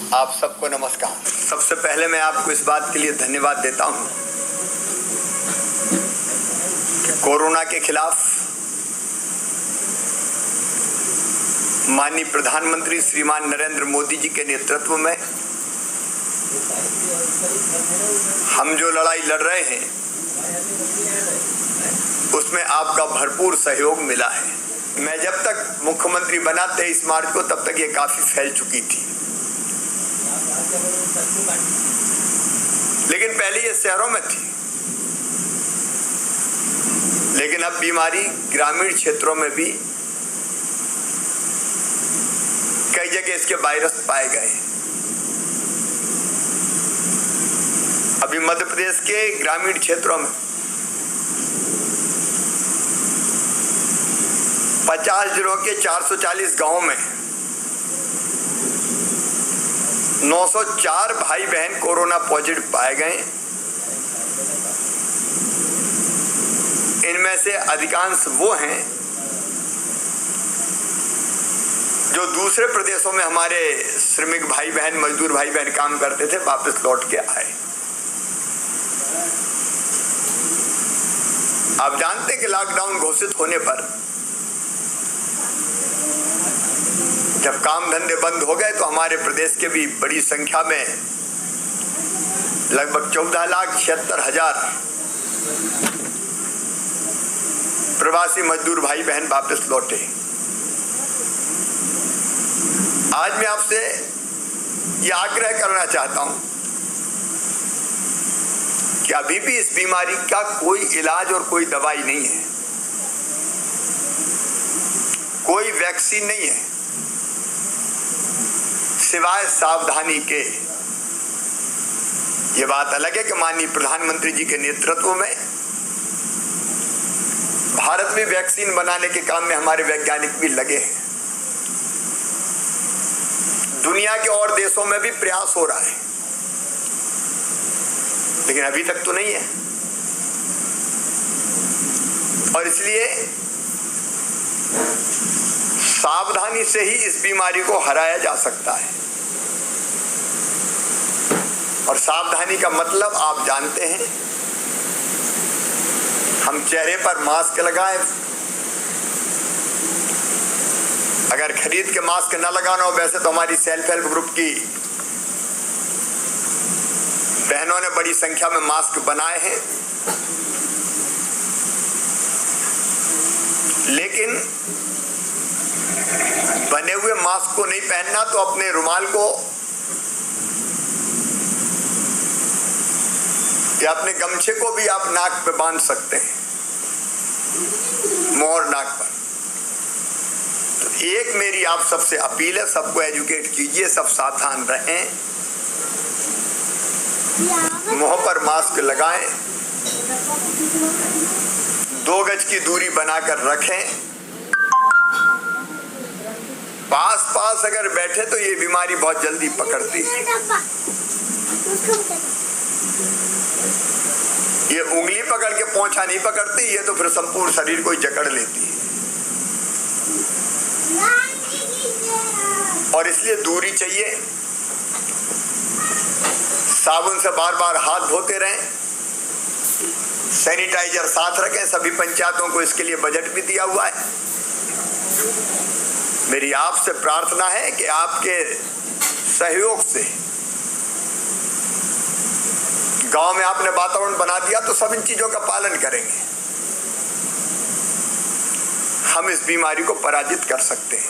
आप सबको नमस्कार। सबसे पहले मैं आपको इस बात के लिए धन्यवाद देता हूं कि कोरोना के खिलाफ माननीय प्रधानमंत्री श्रीमान नरेंद्र मोदी जी के नेतृत्व में हम जो लड़ाई लड़ रहे हैं उसमें आपका भरपूर सहयोग मिला है। मैं जब तक मुख्यमंत्री बना 23 मार्च को, तब तक ये काफी फैल चुकी थी, लेकिन पहले ये शहरों में थी, लेकिन अब बीमारी ग्रामीण क्षेत्रों में भी कई जगह इसके वायरस पाए गए। अभी मध्य प्रदेश के ग्रामीण क्षेत्रों में 50 जिलों के 440 गांवों में 904 भाई बहन कोरोना पॉजिटिव पाए गए। इनमें से अधिकांश वो हैं जो दूसरे प्रदेशों में हमारे श्रमिक भाई बहन, मजदूर भाई बहन काम करते थे, वापस लौट के आए। आप जानते हैं कि लॉकडाउन घोषित होने पर जब काम धंधे बंद हो गए तो हमारे प्रदेश के भी बड़ी संख्या में लगभग 14,76,000 प्रवासी मजदूर भाई बहन वापस लौटे। आज मैं आपसे यह आग्रह करना चाहता हूं कि अभी भी इस बीमारी का कोई इलाज और कोई दवाई नहीं है, कोई वैक्सीन नहीं है, सिवाय सावधानी के। ये बात अलग है कि माननीय प्रधानमंत्री जी के नेतृत्व में भारत में वैक्सीन बनाने के काम में हमारे वैज्ञानिक भी लगे हैं। दुनिया के और देशों में भी प्रयास हो रहा है, लेकिन अभी तक तो नहीं है। और इसलिए सावधानी से ही इस बीमारी को हराया जा सकता है। और सावधानी का मतलब आप जानते हैं, हम चेहरे पर मास्क लगाएं। अगर खरीद के मास्क न लगाना हो, वैसे तो हमारी सेल्फ हेल्प ग्रुप की बहनों ने बड़ी संख्या में मास्क बनाए हैं, लेकिन बने हुए मास्क को नहीं पहनना तो अपने रुमाल को या अपने गमछे को भी आप नाक पे बांध सकते हैं, मोर नाक पर। तो एक मेरी आप सबसे अपील है, सबको एजुकेट कीजिए, सब सावधान रहें, मुंह पर मास्क लगाएं, 2 गज की दूरी बनाकर रखें। पास अगर बैठे तो ये बीमारी बहुत जल्दी पकड़ती है। ये उंगली पकड़ के पोंछा नहीं पकड़ती, ये तो फिर संपूर्ण शरीर को ही जकड़ लेती है। और इसलिए दूरी चाहिए, साबुन से बार बार हाथ धोते रहें, सैनिटाइजर साथ रखें। सभी पंचायतों को इसके लिए बजट भी दिया हुआ है। मेरी आपसे प्रार्थना है कि आपके सहयोग से गांव में आपने वातावरण बना दिया तो सब इन चीजों का पालन करेंगे, हम इस बीमारी को पराजित कर सकते हैं।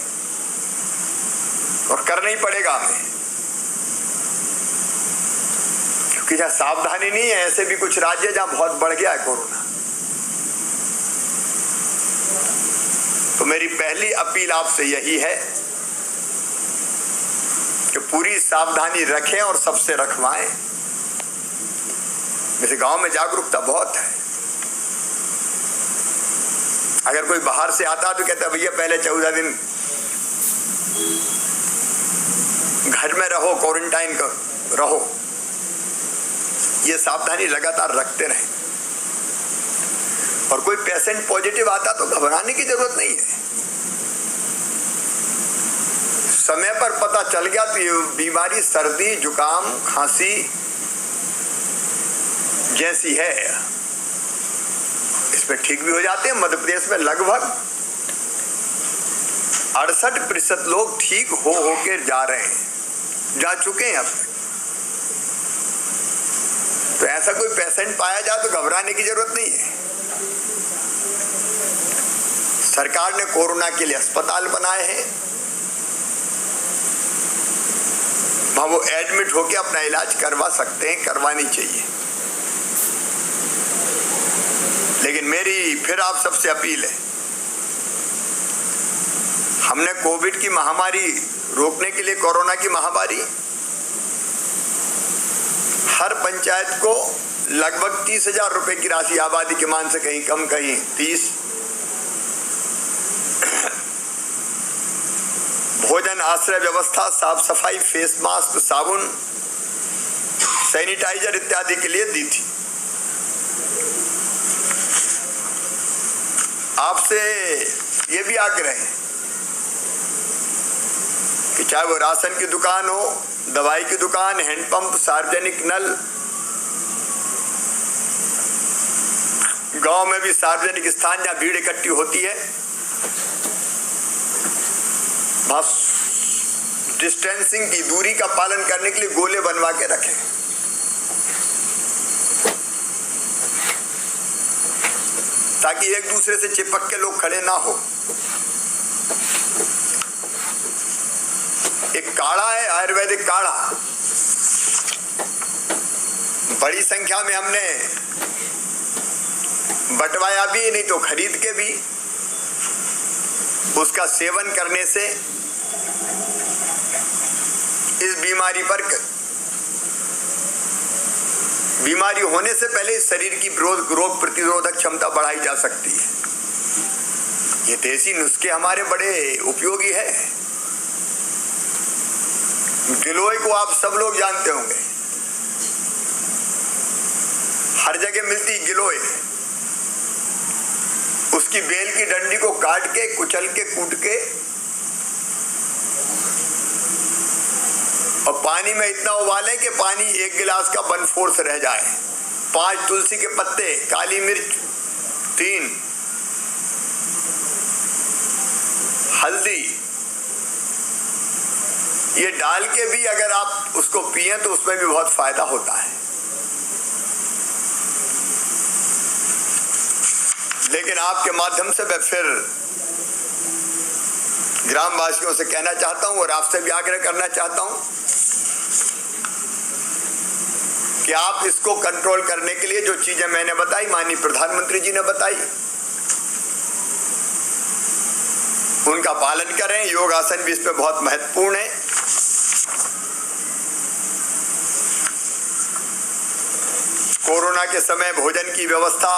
और करना ही पड़ेगा हमें, क्योंकि जहां सावधानी नहीं है, ऐसे भी कुछ राज्य जहां बहुत बढ़ गया है कोरोना। तो मेरी पहली अपील आपसे यही है कि पूरी सावधानी रखें और सबसे रखवाएं। वैसे गांव में जागरूकता बहुत है। अगर कोई बाहर से आता तो कहता भैया पहले 14 दिन घर में रहो, क्वारंटाइन रहो। ये सावधानी लगातार रखते रहें। और कोई पेशेंट पॉजिटिव आता तो घबराने की जरूरत नहीं है। समय पर पता चल गया तो ये बीमारी सर्दी जुकाम खांसी जैसी है, इसमें ठीक भी हो जाते हैं। मध्य प्रदेश में लगभग 68% लोग ठीक हो के जा रहे हैं, जा चुके हैं अब तक। तो ऐसा कोई पेशेंट पाया जाए तो घबराने की जरूरत नहीं है। सरकार ने कोरोना के लिए अस्पताल बनाए हैं, वहां वो एडमिट होकर अपना इलाज करवा सकते हैं, करवानी चाहिए। लेकिन मेरी फिर आप सबसे अपील है, हमने कोविड की महामारी रोकने के लिए, कोरोना की महामारी, हर पंचायत को लगभग 30,000 रुपए की राशि, आबादी के मान से कहीं कम कहीं 30, भोजन आश्रय व्यवस्था, साफ सफाई, फेस मास्क, साबुन, सैनिटाइजर इत्यादि के लिए दी थी। आपसे ये भी आग्रह है कि चाहे वो राशन की दुकान हो, दवाई की दुकान, हैंडपंप, सार्वजनिक नल, गांव में भी सार्वजनिक स्थान जहां भीड़ इकट्ठी होती है, बस डिस्टेंसिंग की, दूरी का पालन करने के लिए गोले बनवा के रखें। ताकि एक दूसरे से चिपक के लोग खड़े ना हो। एक काढ़ा है, आयुर्वेदिक काढ़ा, बड़ी संख्या में हमने बंटवाया भी, नहीं तो खरीद के भी। उसका सेवन करने से इस बीमारी पर, बीमारी होने से पहले इस शरीर की रोग प्रतिरोधक क्षमता बढ़ाई जा सकती है। ये देसी नुस्खे हमारे बड़े उपयोगी है। गिलोय को आप सब लोग जानते होंगे, हर जगह मिलती गिलोय। उसकी बेल की डंडी को काट के, कुचल के, कूट के और पानी में इतना उबालें कि पानी 1 गिलास का 1/4 रह जाए। 5 तुलसी के पत्ते, काली मिर्च 3, हल्दी, ये डाल के भी अगर आप उसको पिए तो उसमें भी बहुत फायदा होता है। लेकिन आपके माध्यम से मैं फिर ग्रामवासियों से कहना चाहता हूं और आपसे भी आग्रह करना चाहता हूं कि आप इसको कंट्रोल करने के लिए जो चीजें मैंने बताई, माननीय प्रधानमंत्री जी ने बताई, उनका पालन करें। योगासन भी इस पे बहुत महत्वपूर्ण है। कोरोना के समय भोजन की व्यवस्था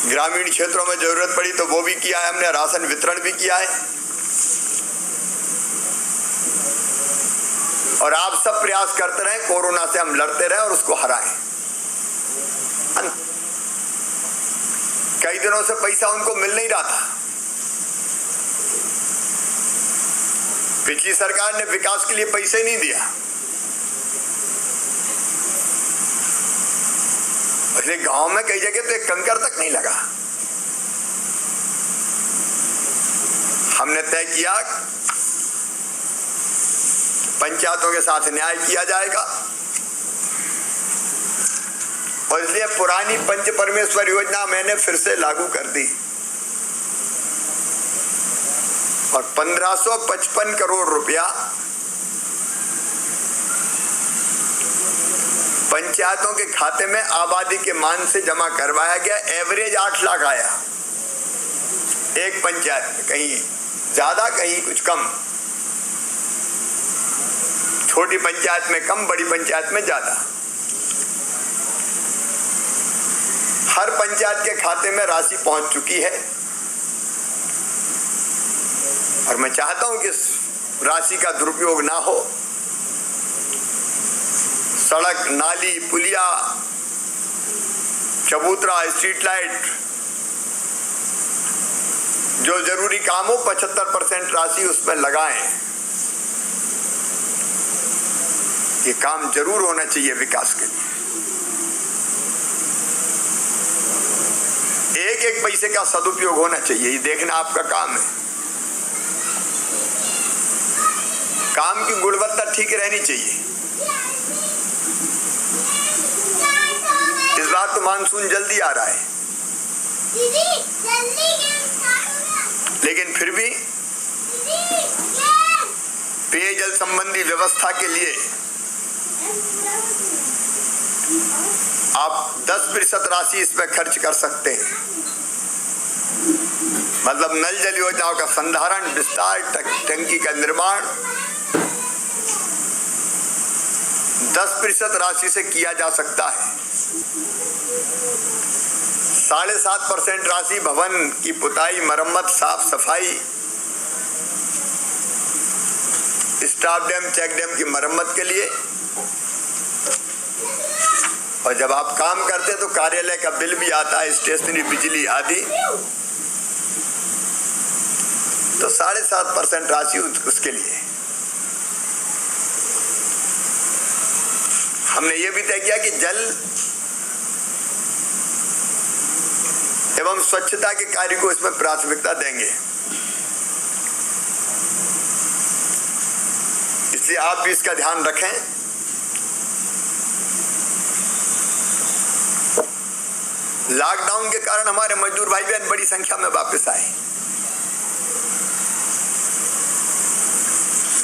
ग्रामीण क्षेत्रों में जरूरत पड़ी तो वो भी किया है हमने, राशन वितरण भी किया है। और आप सब प्रयास करते रहें, कोरोना से हम लड़ते रहें और उसको हराएं। कई दिनों से पैसा उनको मिल नहीं रहा था। पिछली सरकार ने विकास के लिए पैसे नहीं दिया, इसलिए गांव में कई जगह तो एक कंकर तक नहीं लगा। हमने तय किया पंचायतों के साथ न्याय किया जाएगा और इसलिए पुरानी पंच परमेश्वर योजना मैंने फिर से लागू कर दी और 1555 करोड़ रुपया पंचायतों के खाते में आबादी के मान से जमा करवाया गया। एवरेज 8 लाख आया एक पंचायत में, कहीं ज्यादा कहीं कुछ कम, छोटी पंचायत में कम, बड़ी पंचायत में ज्यादा। हर पंचायत के खाते में राशि पहुंच चुकी है और मैं चाहता हूं कि इस राशि का दुरुपयोग ना हो। सड़क, नाली, पुलिया, चबूतरा, स्ट्रीट लाइट जो जरूरी काम हो 75% राशि उसमें लगाएं। ये काम जरूर होना चाहिए विकास के लिए। एक एक पैसे का सदुपयोग होना चाहिए, ये देखना आपका काम है। काम की गुणवत्ता ठीक रहनी चाहिए। इस बार तो मानसून जल्दी आ रहा है, लेकिन फिर भी पेयजल संबंधी व्यवस्था के लिए आप 10% राशि इसमें खर्च कर सकते हैं। मतलब नल जल योजनाओं का संधारण, विस्तार, टंकी का निर्माण 10% राशि से किया जा सकता है। 7.5% राशि भवन की पुताई, मरम्मत, साफ सफाई, स्टाफ डैम, चेक डैम की मरम्मत के लिए। और जब आप काम करते हैं तो कार्यालय का बिल भी आता है, स्टेशनरी, बिजली आदि, तो 7.5% राशि उसके लिए। हमने ये भी तय किया कि जल एवं स्वच्छता के कार्य को इसमें प्राथमिकता देंगे। इसलिए आप भी इसका ध्यान रखें। लॉकडाउन के कारण हमारे मजदूर भाई बहन बड़ी संख्या में वापस आए।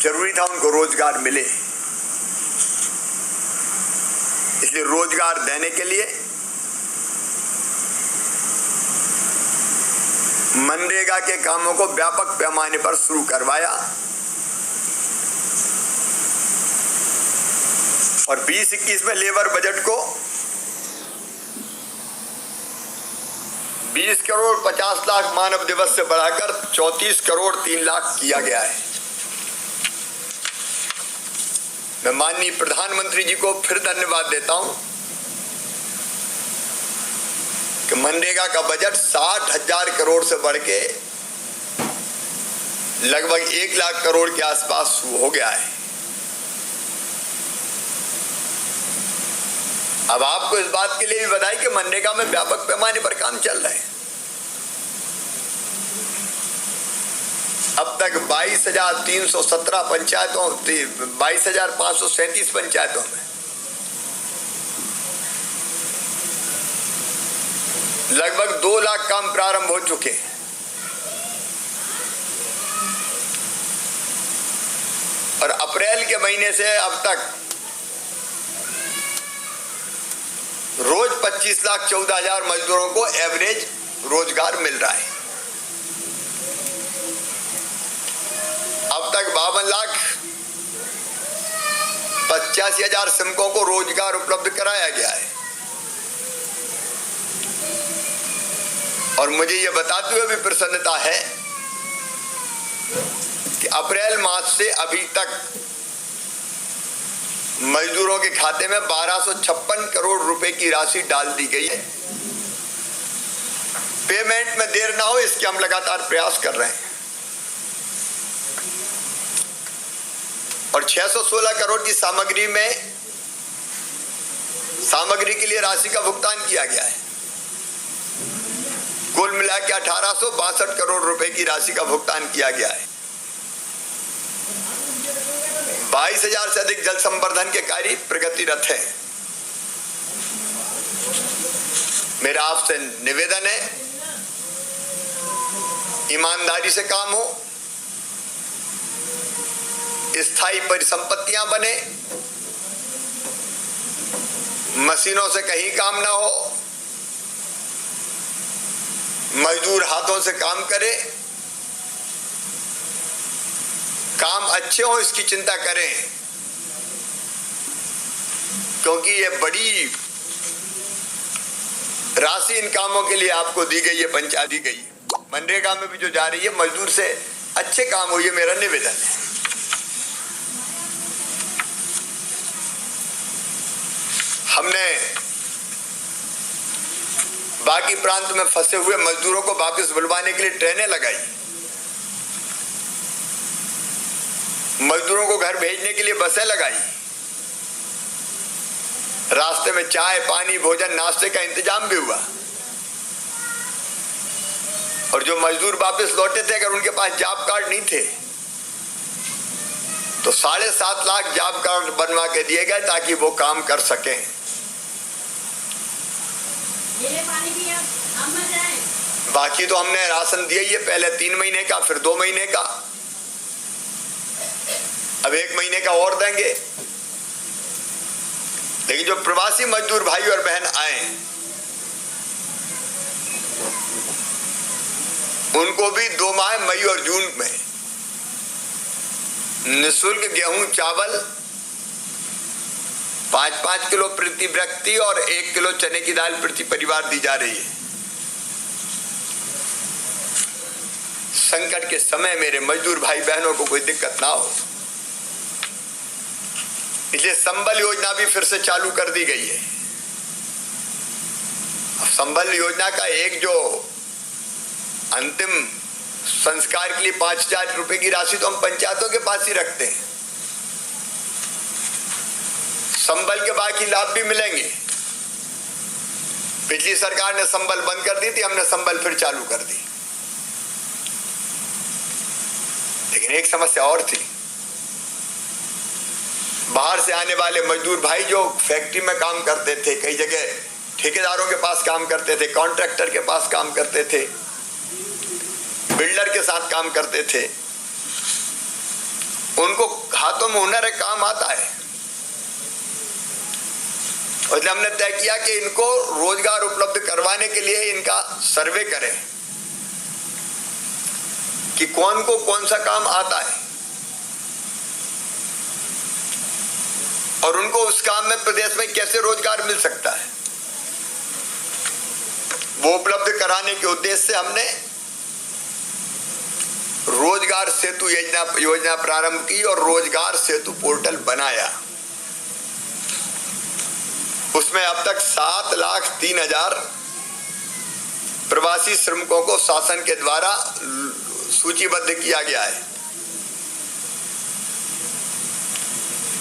जरूरी था उनको रोजगार मिले, इसलिए रोजगार देने के लिए मनरेगा के कामों को व्यापक पैमाने पर शुरू करवाया और 20-21 में लेबर बजट को 20 करोड़ 50 लाख मानव दिवस से बढ़ाकर 34 करोड़ 3 लाख किया गया है। मैं माननीय प्रधानमंत्री जी को फिर धन्यवाद देता हूं कि मनरेगा का बजट 60,000 करोड़ से बढ़ के लगभग 1 लाख करोड़ के आसपास हो गया है। अब आपको इस बात के लिए भी बधाई कि मनरेगा में व्यापक पैमाने पर काम चल रहा है। अब तक 22,317 पंचायतों, 22,537 पंचायतों में लगभग 2 लाख काम प्रारंभ हो चुके हैं। और अप्रैल के महीने से अब तक रोज 25,14,000 मजदूरों को एवरेज रोजगार मिल रहा है। अब तक 52,85,000 श्रमिकों को रोजगार उपलब्ध कराया गया है। और मुझे यह बताते हुए भी प्रसन्नता है कि अप्रैल मास से अभी तक मजदूरों के खाते में 1256 करोड़ रुपए की राशि डाल दी गई है। पेमेंट में देर ना हो इसके हम लगातार प्रयास कर रहे हैं। और 616 करोड़ की सामग्री के लिए राशि का भुगतान किया गया है। कुल मिलाकर 1862 करोड़ रुपए की राशि का भुगतान किया गया है। 22,000 से अधिक जल संवर्धन के कार्य प्रगतिरत है। मेरा आपसे निवेदन है, ईमानदारी से काम हो, स्थायी परिसंपत्तियां बने, मशीनों से कहीं काम ना हो, मजदूर हाथों से काम करे, काम अच्छे हो इसकी चिंता करें, क्योंकि ये बड़ी राशि इन कामों के लिए आपको दी गई है, पंचायत दी गई है। मनरेगा में भी जो जा रही है मजदूर से अच्छे काम हो, ये मेरा निवेदन है। हमने बाकी प्रांत में फंसे हुए मजदूरों को वापस बुलवाने के लिए ट्रेनें लगाई। मजदूरों को घर भेजने के लिए बसें लगाई, रास्ते में चाय पानी भोजन नाश्ते का इंतजाम भी हुआ। और जो मजदूर वापस लौटे थे, अगर उनके पास जॉब कार्ड नहीं थे तो 7.5 लाख जॉब कार्ड बनवा के दिए गए ताकि वो काम कर सकें। बाकी तो हमने राशन दिया ही है, पहले 3 महीने का, फिर 2 महीने का, अब 1 महीने का और देंगे। लेकिन जो प्रवासी मजदूर भाई और बहन आए उनको भी 2 माह मई और जून में निःशुल्क गेहूं चावल 5-5 किलो प्रति व्यक्ति और 1 किलो चने की दाल प्रति परिवार दी जा रही है। संकट के समय मेरे मजदूर भाई बहनों को कोई दिक्कत ना हो, इसलिए संबल योजना भी फिर से चालू कर दी गई है। अब संबल योजना का एक जो अंतिम संस्कार के लिए 5,000 रुपए की राशि तो हम पंचायतों के पास ही रखते हैं। संबल के बाकी लाभ भी मिलेंगे। पिछली सरकार ने संबल बंद कर दी थी, हमने संबल फिर चालू कर दी। लेकिन एक समस्या और थी, बाहर से आने वाले मजदूर भाई जो फैक्ट्री में काम करते थे, कई जगह ठेकेदारों के पास काम करते थे, कॉन्ट्रैक्टर के पास काम करते थे, बिल्डर के साथ काम करते थे, उनको हाथों में हुनर है, काम आता है। और हमने तय किया कि इनको रोजगार उपलब्ध करवाने के लिए इनका सर्वे करें कि कौन को कौन सा काम आता है और उनको उस काम में प्रदेश में कैसे रोजगार मिल सकता है। वो उपलब्ध कराने के उद्देश्य से हमने रोजगार सेतु योजना प्रारंभ की और रोजगार सेतु पोर्टल बनाया। उसमें अब तक 7,03,000 प्रवासी श्रमिकों को शासन के द्वारा सूचीबद्ध किया गया है।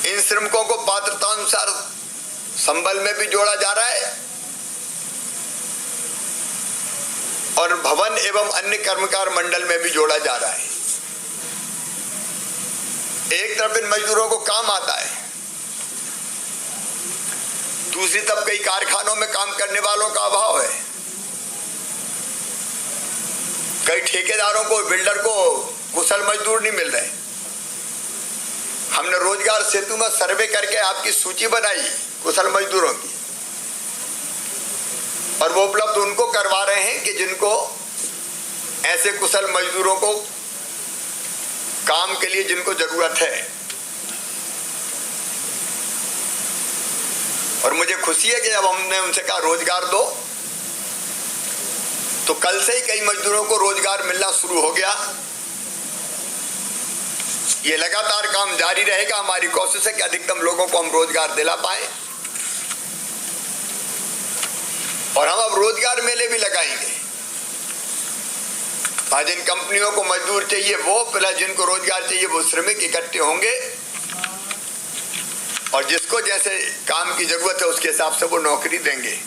इन श्रमिकों को पात्रता अनुसार संबल में भी जोड़ा जा रहा है और भवन एवं अन्य कर्मकार मंडल में भी जोड़ा जा रहा है। एक तरफ इन मजदूरों को काम आता है, दूसरी तरफ कई कारखानों में काम करने वालों का अभाव है, कई ठेकेदारों को बिल्डर को कुशल मजदूर नहीं मिल रहे। हमने रोजगार सेतु में सर्वे करके आपकी सूची बनाई कुशल मजदूरों की और वो उपलब्ध उनको करवा रहे हैं कि जिनको ऐसे कुशल मजदूरों को काम के लिए जिनको जरूरत है। और मुझे खुशी है कि जब हमने उनसे कहा रोजगार दो तो कल से ही कई मजदूरों को रोजगार मिलना शुरू हो गया। ये लगातार काम जारी रहेगा। हमारी कोशिश है कि अधिकतम लोगों को हम रोजगार दिला पाए और हम अब रोजगार मेले भी लगाएंगे। आज जिन कंपनियों को मजदूर चाहिए वो, प्लस जिनको रोजगार चाहिए वो श्रमिक इकट्ठे होंगे और जिसको जैसे काम की जरूरत है उसके हिसाब से वो नौकरी देंगे।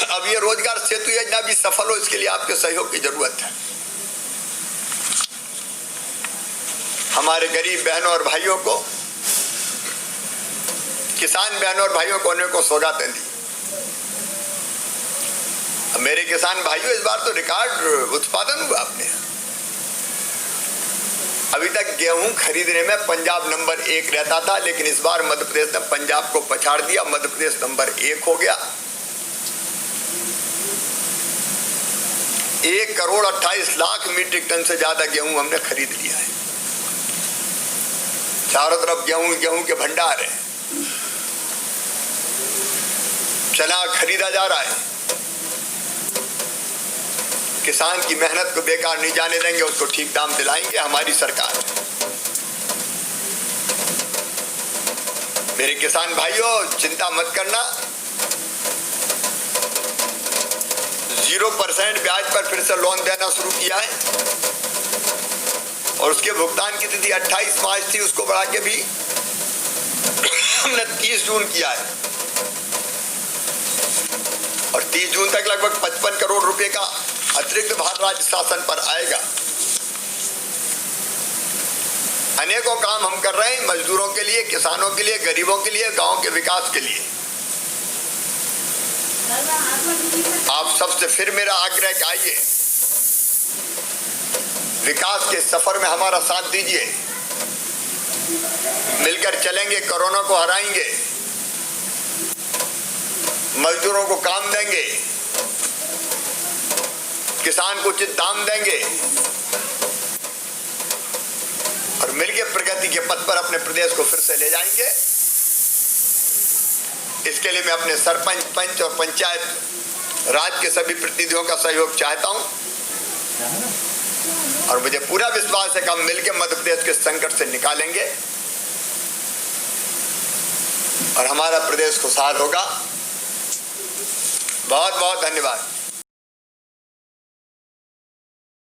अब ये रोजगार सेतु योजना भी सफल हो इसके लिए आपके सहयोग की जरूरत है। हमारे गरीब बहनों और भाइयों को, किसान बहनों और भाइयों को अनेकों सौगातें दी। मेरे किसान भाइयों, इस बार तो रिकॉर्ड उत्पादन हुआ आपने। अभी तक गेहूं खरीदने में पंजाब नंबर 1 रहता था, लेकिन इस बार मध्य प्रदेश ने पंजाब को पछाड़ दिया, मध्य प्रदेश नंबर 1 हो गया। 1,28,00,000 मीट्रिक टन से ज्यादा गेहूं हमने खरीद लिया है। चारों तरफ गेहूं के भंडार है, चना खरीदा जा रहा है। किसान की मेहनत को बेकार नहीं जाने देंगे, उसको ठीक दाम दिलाएंगे हमारी सरकार। मेरे किसान भाइयों, चिंता मत करना, 0% ब्याज पर फिर से लोन देना शुरू किया है। और उसके भुगतान की तिथि 28 मार्च थी, उसको बढ़ा के भी हमने 30 जून किया है और 30 जून तक लगभग 55 करोड़ रुपए का अतिरिक्त भार राज्य शासन पर आएगा। अनेकों काम हम कर रहे हैं मजदूरों के लिए, किसानों के लिए, गरीबों के लिए, गांव के विकास के लिए। आप सबसे फिर मेरा आग्रह कि आइए विकास के सफर में हमारा साथ दीजिए, मिलकर चलेंगे, कोरोना को हराएंगे, मजदूरों को काम देंगे, किसान को उचित दाम देंगे और मिलकर प्रगति के पथ पर अपने प्रदेश को फिर से ले जाएंगे। इसके लिए मैं अपने सरपंच, पंच और पंचायत राज के सभी प्रतिनिधियों का सहयोग चाहता हूं और मुझे पूरा विश्वास है कि हम मिलकर मध्य प्रदेश के संकट से निकालेंगे और हमारा प्रदेश खुशहाल होगा। बहुत बहुत धन्यवाद।